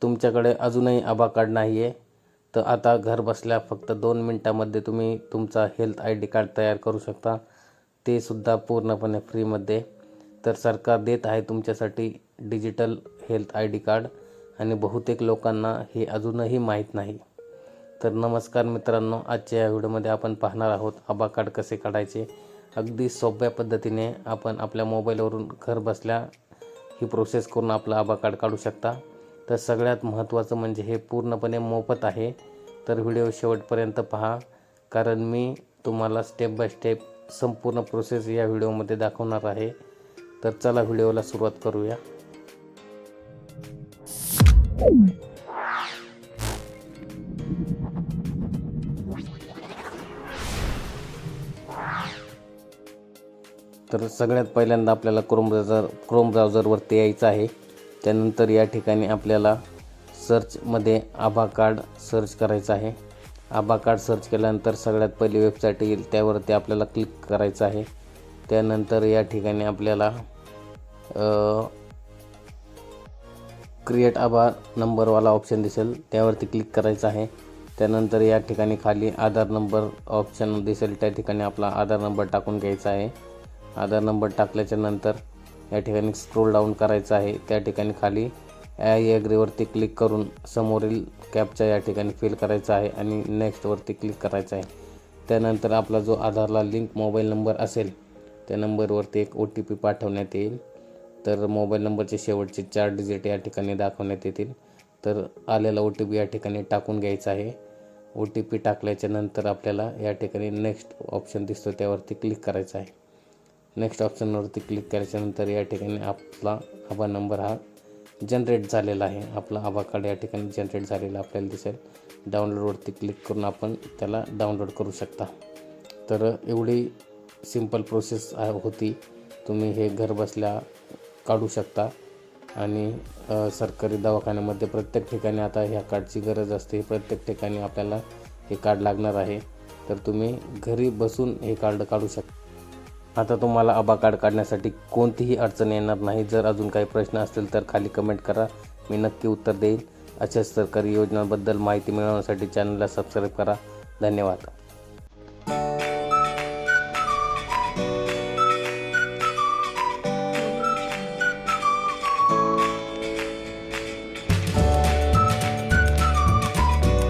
तुमच्याकडे अजूनही आभा कार्ड नाही आहे तर आता घर बसल्या फक्त 2 मिनिटांमध्ये तुम्ही तुमचा हेल्थ ID कार्ड तयार करू शकता, ते सुद्धा पूर्णपणे फ्रीमध्ये। तर सरकार देत आहे तुमच्यासाठी डिजिटल हेल्थ ID कार्ड आणि बहुतेक लोकांना हे अजूनही माहीत नाही। तर नमस्कार मित्रांनो, आजच्या या व्हिडिओमध्ये आपण पाहणार आहोत आभा कार्ड कसे काढायचे। अगदी सोप्या पद्धतीने आपण आपल्या मोबाईलवरून घर बसल्या ही प्रोसेस करून आपलं आभा कार्ड काढू शकता। तर सगळ्यात महत्त्वाचं म्हणजे हे पूर्णपणे मोफत आहे। तर व्हिडिओ शेवटपर्यंत पहा, कारण मी तुम्हाला स्टेप बाय स्टेप संपूर्ण प्रोसेस या व्हिडिओमध्ये दाखवणार आहे। तर चला व्हिडिओला सुरुवात करूया। तर सगळ्यात पहिल्यांदा आपल्याला क्रोम ब्राउझरवरती यायचं आहे। त्यानंतर या ठिकाणी आपल्याला सर्चमध्ये आभा कार्ड सर्च करायचं आहे। आभा कार्ड सर्च केल्यानंतर सगळ्यात पहिली वेबसाईट येईल, त्यावरती आपल्याला क्लिक करायचं आहे। त्यानंतर या ठिकाणी आपल्याला क्रिएट आभा नंबरवाला ऑप्शन दिसेल, त्यावरती क्लिक करायचं आहे। त्यानंतर या ठिकाणी खाली आधार नंबर ऑप्शन दिसेल, त्या ठिकाणी आपला आधार नंबर टाकून घ्यायचा आहे। आधार नंबर टाकल्याच्या नंतर या ठिकाणी स्क्रोल डाऊन करायचं आहे। त्या ठिकाणी खाली आय ॲग्रीवरती क्लिक करून समोरील कॅप्चा या ठिकाणी फिल करायचा आहे आणि नेक्स्टवरती क्लिक करायचं आहे। त्यानंतर आपला जो आधारला लिंक मोबाईल नंबर असेल त्या नंबरवरती एक OTP पाठवण्यात येईल। तर मोबाईल नंबरचे शेवटचे 4 डिजिट या ठिकाणी दाखवण्यात येतील। तर आलेला OTP या ठिकाणी टाकून घ्यायचा आहे। OTP टाकल्याच्या नंतर आपल्याला या ठिकाणी नेक्स्ट ऑप्शन दिसतो, त्यावरती क्लिक करायचं आहे। नेक्स्ट ऑप्शनवरती क्लिक केल्याच्यानंतर या ठिकाणी आपला आभा नंबर हा जनरेट झालेला आहे। आपला आभा कार्ड या ठिकाणी जनरेट झालेला आपल्याला दिसेल। डाउनलोडवरती क्लिक करून आपण त्याला डाउनलोड करू शकता। तर एवढी सिंपल प्रोसेस होती, तुम्ही हे घर बसल्या काढू शकता। आणि सरकारी दवाखान्यामध्ये प्रत्येक ठिकाणी आता ह्या कार्डची गरज असते, प्रत्येक ठिकाणी आपल्याला हे कार्ड लागणार आहे। तर तुम्ही घरी बसून हे कार्ड काढू शकता। आता तुम्हाला आभा कार्ड काढण्यासाठी कोणतीही अडचण येणार नाही। जर अजून काही प्रश्न असतील तर खाली कमेंट करा, मी नक्की उत्तर देईन। अशाच सरकारी योजनांबद्दल माहिती मिळवण्यासाठी चॅनलला सबस्क्राईब करा। धन्यवाद।